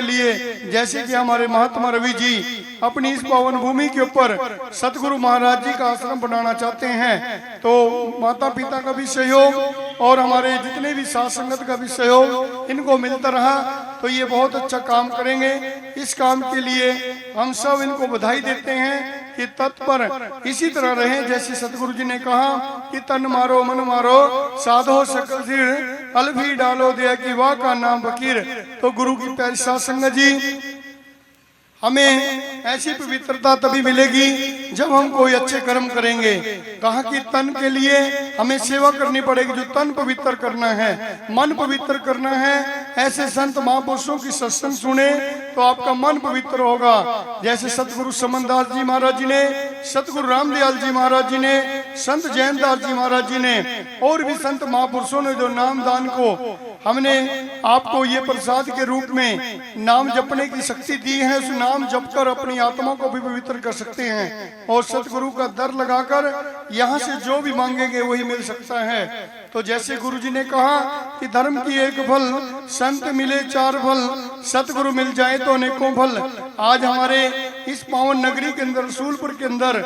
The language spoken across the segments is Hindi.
के लिए, जैसे कि हमारे महात्मा रवि जी अपनी इस पावन भूमि के ऊपर सतगुरु महाराज जी का आश्रम बनाना चाहते हैं, तो माता पिता का भी सहयोग और हमारे जितने भी साथ संगत का भी सहयोग इनको मिलता रहा तो ये बहुत अच्छा काम करेंगे। इस काम के लिए हम सब इनको बधाई देते हैं कि तत्पर इसी तरह रहे, जैसे सतगुरु जी ने कहा कि तन मारो मन मारो साधो सकल अलभी डालो दया की वाह का नाम फकीर। तो गुरु की प्यारी साध संगत जी, हमें ऐसी पवित्रता तभी मिलेगी जब हम कोई अच्छे कर्म करेंगे। कहा कि तन के लिए हमें सेवा करनी पड़ेगी, जो तन पवित्र करना है, मन पवित्र करना है। ऐसे संत महापुरुषों की सत्संग सुने तो आपका मन पवित्र होगा। जैसे सतगुरु समनदास जी महाराज जी ने, सतगुरु रामदयाल जी महाराज जी ने, संत जयंतदास जी महाराज जी ने और भी संत महापुरुषों ने जो नाम दान को हमने आपको ये प्रसाद के रूप में नाम जपने की शक्ति दी है, उस नाम जपकर अपनी आत्मा को भी पवित्र कर सकते हैं और सतगुरु का दर लगाकर यहाँ से जो भी मांगेंगे वही मिल सकता है। तो जैसे गुरु जी ने कहा कि धर्म की एक फल, संत मिले चार फल, सतगुरु मिल जाए तो अनेकों फल। आज हमारे इस पावन नगरी के अंदर, रसूलपुर के अंदर,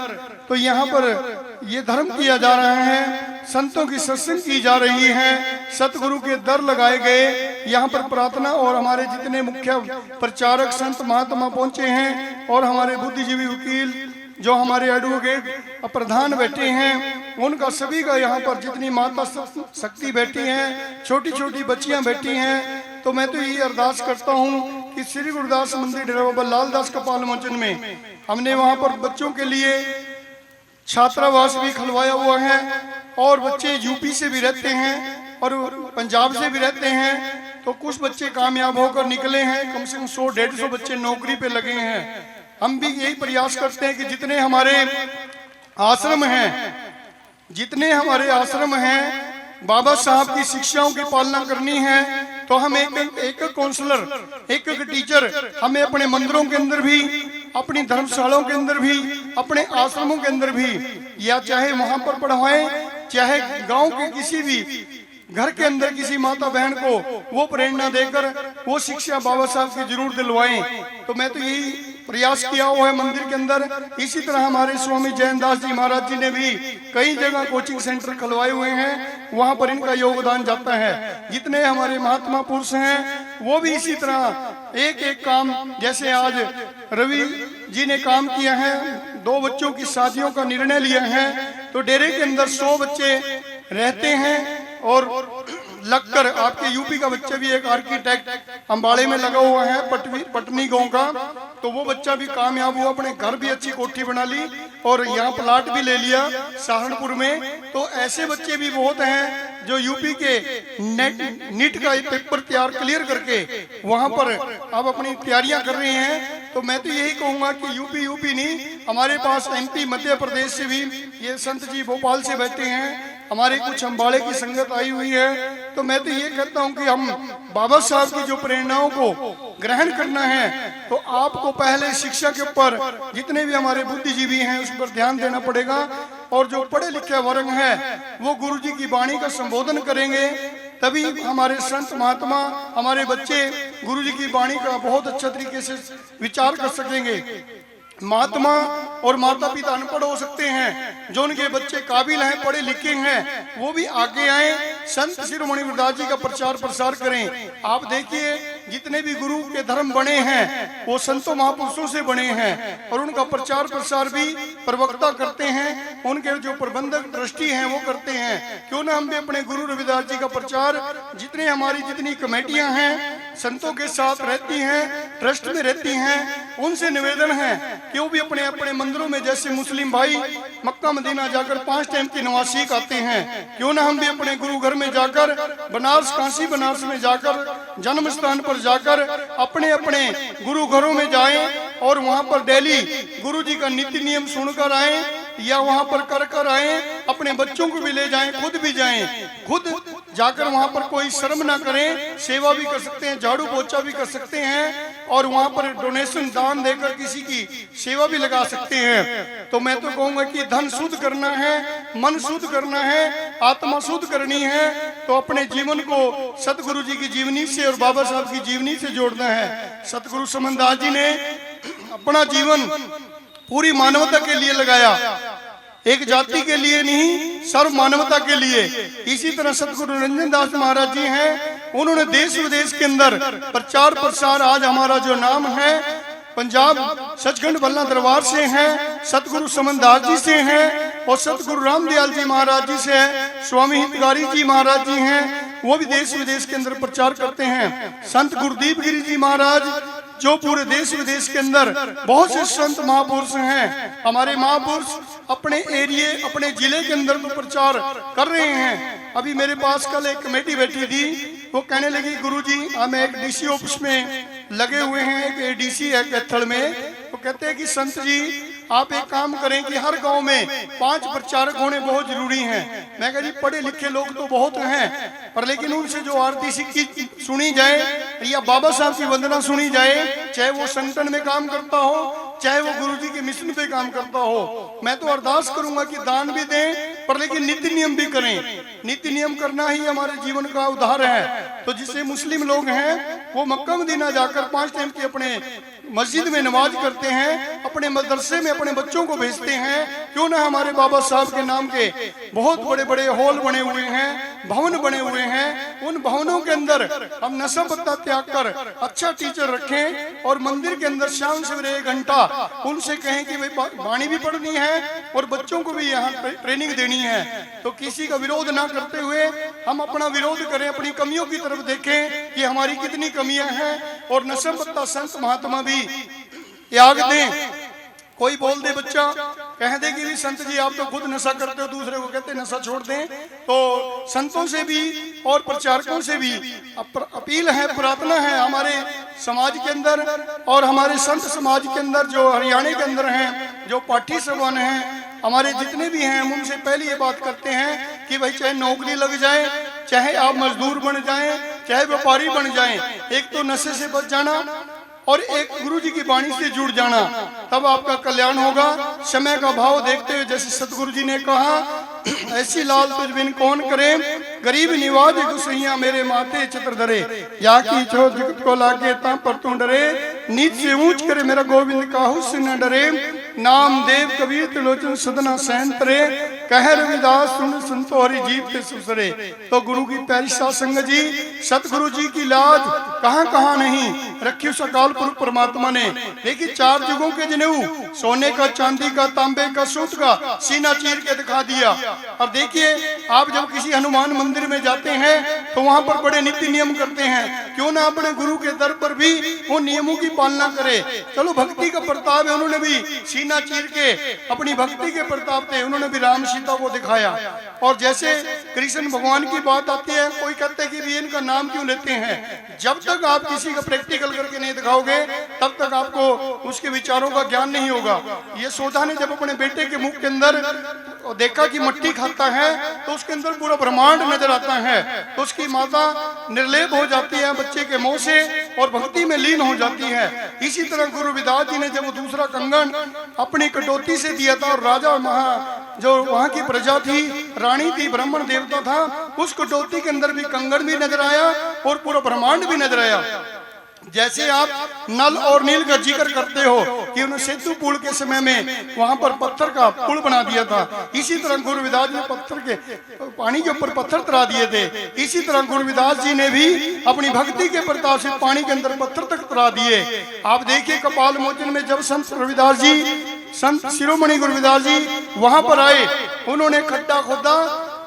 तो यहाँ पर ये धर्म किया जा रहा है, संतों की सत्संग की जा रही है, सतगुरु के दर लगाए गए। यहाँ पर प्रार्थना और हमारे जितने मुख्य प्रचारक संत महात्मा पहुंचे हैं और हमारे बुद्धिजीवी वकील जो हमारे एडवोकेट प्रधान बैठे हैं, उनका सभी का यहाँ पर जितनी माता शक्ति बैठी हैं, छोटी छोटी बच्चियां बैठी हैं, तो मैं तो यही अरदास करता हूँ कि श्री गुरुदास मंदिर डेरा बाबा लालदास कपाल मोचन में हमने वहाँ पर बच्चों के लिए छात्रावास भी खुलवाया हुआ है और बच्चे यूपी से भी रहते हैं और पंजाब से भी रहते हैं। तो कुछ बच्चे कामयाब होकर निकले हैं, कम से कम 100-150 बच्चे नौकरी पे लगे हैं। हम भी यही प्रयास करते हैं कि जितने हमारे आश्रम हैं, बाबा साहब की शिक्षाओं की पालना करनी है, तो हम एक काउंसलर, एक टीचर हमें अपने मंदिरों के अंदर भी, अपनी धर्मशालाओं के अंदर भी, अपने आश्रमों के अंदर भी, या चाहे वहां पर पढ़वाएं, चाहे गांव के किसी भी घर के अंदर किसी माता बहन को वो प्रेरणा देकर वो शिक्षा बाबा साहब की जरूर दिलवाएं। तो मैं तो यही प्रयास किया हुआ है मंदिर के अंदर। इसी तरह हमारे स्वामी जयंतदास जी महाराज जी ने भी कई जगह कोचिंग सेंटर खुलवाए हुए हैं, वहां पर इनका योगदान जाता है। जितने हमारे महात्मा पुरुष हैं वो भी इसी तरह एक एक काम, जैसे आज रवि जी ने काम किया है, 2 बच्चों की शादियों का निर्णय लिया है, तो डेरे के अंदर 100 बच्चे रहते हैं और लगकर आपके यूपी का बच्चा भी एक आर्किटेक्ट अंबाड़े में लगा हुआ है, पटनी गांव का, तो वो बच्चा भी कामयाब हुआ, अपने घर भी अच्छी कोठी बना ली और यहाँ प्लाट भी ले लिया सहारनपुर में। तो ऐसे बच्चे भी बहुत हैं जो यूपी के नीट का पेपर क्लियर करके वहां पर अब अपनी तैयारियां कर रहे हैं। तो मैं तो यही कहूंगा कि यूपी नहीं, हमारे पास MP मध्य प्रदेश से भी ये संत जी भोपाल से बैठे हैं, हमारी कुछ अंबाड़े की संगत आई हुई है। तो मैं तो ये कहता हूं कि हम बाबा साहब की जो प्रेरणाओं को ग्रहण करना है, तो आपको पहले शिक्षा के ऊपर जितने भी हमारे बुद्धिजीवी हैं उस पर ध्यान देना पड़ेगा, और जो पढ़े लिखे वर्ग है वो गुरु जी की वाणी का संबोधन करेंगे, तभी हमारे संत महात्मा, हमारे बच्चे गुरु जी की वाणी का बहुत अच्छा तरीके से विचार कर सकेंगे। महात्मा और माता पिता अनपढ़ हो सकते हैं, जो उनके बच्चे काबिल हैं, पढ़े लिखे हैं, वो भी आगे आए, संत शिरोमणि गुरुदास जी का प्रचार प्रसार करें। आप देखिए जितने भी गुरु के धर्म बने हैं वो संतों महापुरुषों से बने हैं और उनका प्रचार प्रसार भी प्रवक्ता करते हैं, उनके जो प्रबंधक ट्रस्टी हैं वो करते हैं। क्यों ना हम भी अपने गुरु रविदास जी का प्रचार, जितने हमारी जितनी कमेटियां हैं संतों के साथ रहती हैं, ट्रस्ट में रहती हैं, उनसे निवेदन है कि वो भी अपने अपने मंदिरों में, जैसे मुस्लिम भाई मक्का मदीना जाकर 5 टाइम की नमाज सीख आते हैं, क्यों ना हम भी अपने गुरु घर में जाकर, बनारस काशी बनारस में जाकर, जन्म स्थान पर जाकर अपने अपने गुरु घरों में जाएं और वहां पर डेली गुरु जी का नीति नियम सुनकर आए, या वहां पर कर आए, अपने बच्चों को भी ले जाएं, खुद भी जाएं। खुद जाकर वहां पर कोई शर्म ना करें, सेवा भी कर सकते हैं, झाड़ू पोछा भी कर सकते हैं और वहां पर डोनेशन दान देकर किसी की सेवा भी लगा सकते हैं। तो मैं तो कहूंगा कि धन शुद्ध करना है, मन शुद्ध करना है, आत्मा शुद्ध करनी है, तो अपने जीवन को सतगुरु जी की जीवनी से और बाबा साहब की जीवनी से जोड़ना है। सतगुरु समनदास जी ने अपना जीवन पूरी मानवता के लिए लगाया, एक जाति के लिए नहीं, सर्व मानवता के लिए। इसी तरह सतगुरु निरंजन दास महाराज जी हैं, उन्होंने देश विदेश के अंदर प्रचार प्रसार, आज हमारा जो नाम है पंजाब सचखंड बल्ला दरबार से हैं, सतगुरु समनदास जी से हैं और सतगुरु रामदयाल जी महाराज जी से हैं, स्वामी हितकारी जी महाराज जी हैं, वो भी देश विदेश के अंदर प्रचार करते हैं। संत गुरुदीप गिरी जी महाराज जो पूरे देश विदेश के अंदर बहुत से संत महापुरुष हैं, हमारे महापुरुष अपने एरिए अपने जिले के अंदर तो प्रचार कर रहे हैं। अभी मेरे पास कल एक कमेटी बैठी थी, वो कहने लगी गुरुजी हम एक डीसी ऑफिस में लगे हुए हैं, एक एडीसी है कैथल में, तो कहते हैं कि संत जी आप एक काम करें कि हर गांव में 5 प्रचारक होने बहुत जरूरी हैं। मैं कह जी पढ़े लिखे लोग तो बहुत हैं, पर लेकिन उनसे जो आरती सिक्की सुनी जाए या बाबा साहब की वंदना सुनी जाए, चाहे वो संगठन में काम करता हो, चाहे वो गुरुजी के मिशन पे काम करता हो, मैं तो अरदास करूंगा कि दान भी दें पर लेकिन नीति नियम भी करें। नीति नियम करना ही हमारे जीवन का उद्धार है। तो जिसे मुस्लिम लोग हैं वो मक्का मदीना जाकर 5 टाइम की अपने मस्जिद में नमाज करते हैं, अपने मदरसे में अपने बच्चों को भेजते हैं। क्यों ना हमारे बाबा साहब के नाम के बहुत बड़े बड़े हॉल बने हुए हैं, भवन बने हुए हैं, उन भवनों के अंदर हम नशा पत्ता त्याग कर अच्छा टीचर रखें और मंदिर के अंदर शाम सवेरे 1 घंटा उनसे कहें कि भाई वाणी भी पढ़नी है और बच्चों को भी यहाँ ट्रेनिंग देनी है। तो किसी का विरोध ना करते हुए हम अपना विरोध करें, अपनी कमियों की तरफ देखें कि हमारी कितनी कमियां हैं और नशा पत्ता संत महात्मा भी त्याग दें। कोई बोल दे बच्चा कह दे कि भी संत जी आप तो खुद नशा करते हो, दूसरे को कहते नशा छोड़ दें, तो संतों से भी और प्रचारकों से भी अपील है, प्रार्थना है हमारे समाज के अंदर और हमारे संत समाज के अंदर जो हरियाणा के अंदर हैं, जो पाठी समान हैं, हमारे जितने भी हैं, हम उनसे पहले ये बात करते हैं कि भाई चाहे नौकरी लग जाए, चाहे आप मजदूर बन जाएं, चाहे व्यापारी बन जाएं, एक तो नशे से बच जाना और एक गुरु जी की वाणी से जुड़ जाना, तब आपका कल्याण होगा। समय का भाव देखते हुए जैसे सतगुरु जी ने कहा, ऐसी लाल तुझ बिन कौन करे, गरीब निवाज गुसैया मेरे माथे चित्र धरे, या की जो जगत को लागे ता पर तू डरे, नीच से ऊंच करे मेरा गोविंद काहू से न डरे, नाम देव कबीर त्रिलोचन सदना सहन तरे, कह रविदास सुन संतो हरि जीव के सुसरे। तो गुरु की प्यारी साध संगत जी, सतगुरु जी की लाज कहाँ कहाँ नहीं रखी उस अकाल पुरुष परमात्मा ने। देखिए 4 युगों के जनेऊ, सोने का, चांदी का, तांबे का, सूत का, सीना चीर के दिखा दिया। और देखिए आप जब किसी हनुमान मंदिर में जाते हैं तो वहां पर बड़े नीति नियम करते हैं, क्यों ना अपने गुरु के दर पर भी वो नियमों की पालना करे। चलो भक्ति का प्रताप है, उन्होंने भी सीना चीर के अपनी भक्ति के प्रताप थे, उन्होंने भी राम सीता को दिखाया। और जैसे कृष्ण भगवान की बात आती है, कोई कहते हैं कि इनका नाम क्यों लेते हैं, जब तक आप किसी का प्रैक्टिकल करके नहीं दिखाओगे तब तक आपको उसके विचारों का ज्ञान नहीं होगा। ये सोधा ने जब अपने बेटे के मुख के अंदर देखा कि मट्टी खाता है तो उसके अंदर पूरा ब्रह्मांड नजर आता है, तो उसकी माता निर्लेप हो जाती है बच्चे के मुंह से और भक्ति में लीन हो जाती है। इसी तरह गुरु रविदास जी ने जब दूसरा कंगन अपनी कटौती से दिया था और राजा जो वहां की प्रजा थी, रानी थी, ब्राह्मण देवता था, उस कटौती के अंदर भी कंगन भी नजर आया और पूरा ब्रह्मांड भी नजर आया। जैसे आप नल और नील का जिक्र करते हो कि उन्होंने सेतु पुल के समय में वहां पर पत्थर का पुल बना दिया था, इसी तरह गुरु रविदास जी ने पत्थर के पानी के ऊपर पत्थर तरा दिए थे। इसी तरह गुरु रविदास जी ने भी अपनी भक्ति के प्रताप से पानी के अंदर पत्थर तक तरा दिए। आप देखिए कपाल मोचन में जब संत रविदास जी, संत शिरोमणि गुरु रविदास जी वहां पर आए, उन्होंने खड्डा खोदा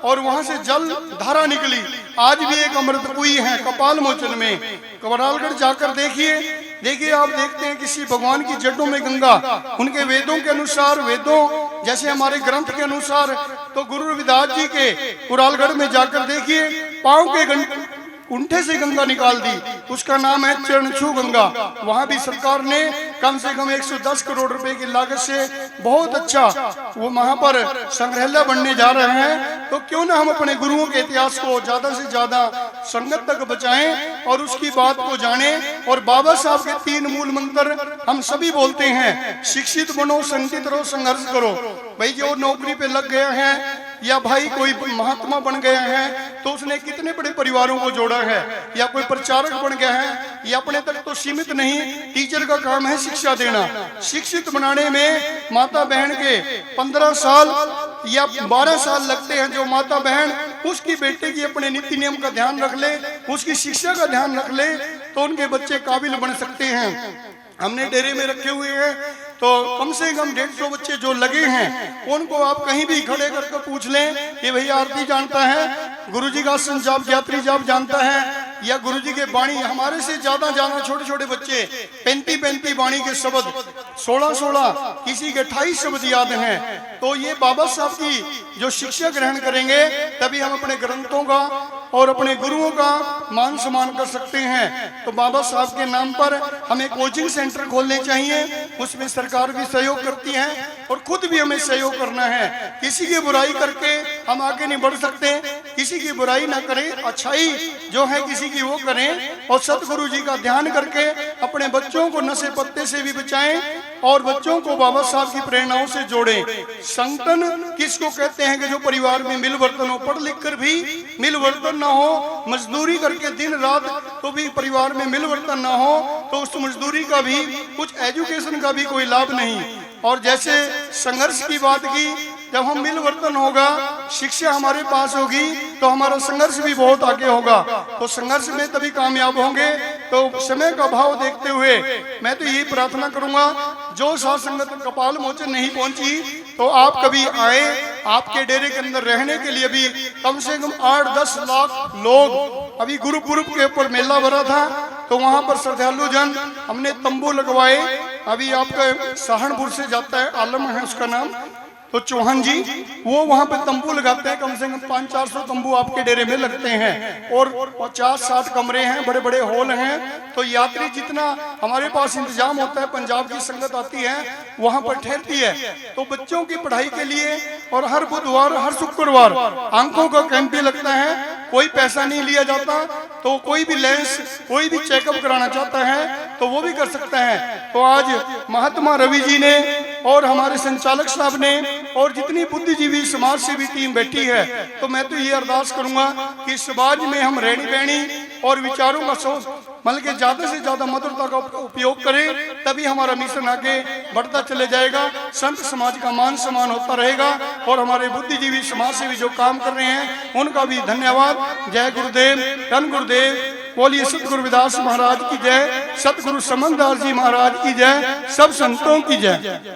और वहां से जल धारा निकली। आज भी एक अमृत कुई है कपाल मोचन में, कवरालगढ़ जाकर देखिए आप देखते हैं किसी भगवान की जड़ों में गंगा, उनके वेदों के अनुसार, वेदों जैसे हमारे ग्रंथ के अनुसार, तो गुरु रविदास जी के कुरालगढ़ में जाकर देखिए कुंठे से गंगा निकाल दी, उसका नाम है चरणछू गंगा। वहां भी सरकार ने कम से कम 110 करोड़ रुपए की लागत से बहुत अच्छा वो वहां पर संग्रहालय बनने जा रहे हैं। तो क्यों ना हम अपने गुरुओं के इतिहास को ज्यादा से ज्यादा संगत तक बचाएं और उसकी बात को जानें। और बाबा साहब के 3 मूल मंत्र हम सभी बोलते हैं, शिक्षित बनो, संगठित रहो, संघर्ष करो। भाई जो नौकरी पे लग गया है या भाई कोई महात्मा बन गया है तो उसने कितने बड़े परिवारों को जोड़ा है, या कोई प्रचारक बन गया है, या अपने तक तो सीमित नहीं। टीचर का काम है शिक्षा देना। शिक्षित बनाने में माता बहन के 15 साल या 12 साल लगते हैं। जो माता बहन उसकी बेटे की अपने नीति नियम का ध्यान रख ले, उसकी शिक्षा का ध्यान रख ले, तो उनके बच्चे काबिल बन सकते हैं। हमने डेरे में रखे हुए हैं तो कम से कम 150 बच्चे जो लगे हैं, उनको आप कहीं भी खड़े करके पूछ लें कि भैया आरती जानता है, गुरुजी का आसन जाप गायत्री जाप जानता है, या गुरुजी के बाणी। हमारे से ज्यादा छोटे छोटे बच्चे 35 बाणी के शब्द, 16 किसी के 28 शब्द याद हैं। तो ये बाबा साहब की जो शिक्षा ग्रहण करेंगे तभी हम अपने ग्रंथों का और अपने गुरुओं का मान सम्मान कर सकते हैं। तो बाबा साहब के नाम पर हमें कोचिंग सेंटर खोलने चाहिए, उसमें सरकार भी सहयोग करती है और खुद भी हमें सहयोग करना है। किसी की बुराई करके हम आगे नहीं बढ़ सकते, किसी की बुराई ना करें, अच्छाई जो है किसी की वो करें, और सतगुरु जी का ध्यान करके अपने बच्चों को नशे पत्ते से भी बचाएं और बच्चों को बाबा साहब की प्रेरणाओं से जोड़ें। संगठन किसको कहते हैं कि जो परिवार में मिलवर्तन हो, पढ़ लिख कर भी मिलवर्तन ना हो, मजदूरी करके दिन रात तो भी परिवार में मिलवर्तन ना हो, तो उस मजदूरी का भी कुछ एजुकेशन का भी कोई लाभ नहीं। और जैसे संघर्ष की बात की, जब हम मिलवर्तन होगा, शिक्षा हमारे पास होगी, तो हमारा संघर्ष भी बहुत आगे होगा। तो संघर्ष में तभी कामयाब होंगे। तो समय का भाव देखते हुए मैं तो यही प्रार्थना करूंगा, जो साथ संगत कपाल मोचन नहीं पहुंची तो आप कभी आए। आपके डेरे के अंदर रहने के लिए भी कम से कम 8-10 लाख लोग, अभी गुरु पूर्व के ऊपर मेला भरा था तो वहां पर श्रद्धालु जन हमने तंबू लगवाए। अभी आपका सहारनपुर से जाता है, आलम है उसका नाम, तो चौहान जी वो वहां पे तंबू लगाते हैं। कम से कम 500-400 तंबू आपके डेरे में लगते हैं और 50-60 कमरे हैं, बड़े बड़े हॉल हैं। तो यात्री जितना हमारे पास इंतजाम होता है, पंजाब की संगत आती है वहां पर ठहरती है। तो बच्चों की पढ़ाई के लिए और हर बुधवार हर शुक्रवार आंखों का कैंप भी लगता है। कोई पैसा नहीं लिया जाता, तो कोई भी लेंस कोई भी चेकअप कराना चाहता है तो वो भी कर सकता है। तो आज महात्मा रवि जी ने और हमारे संचालक साहब ने और जितनी बुद्धिजीवी समाज सेवी टीम बैठी है, तो मैं तो ये अरदास करूंगा कि समाज में हम रहनी बहनी और विचारों का सोच मतलब कि ज्यादा से ज्यादा मधुरता का उपयोग करें, तभी हमारा मिशन आगे बढ़ता चले जाएगा। संत समाज का मान सम्मान होता रहेगा और हमारे बुद्धिजीवी समाज सेवी जो काम कर रहे हैं उनका भी धन्यवाद। जय गुरुदेव, धन गुरुदेव, बोलिए सतगुरु रविदास महाराज की जय, सतगुरु समनदास जी महाराज की जय, सब संतों की जय।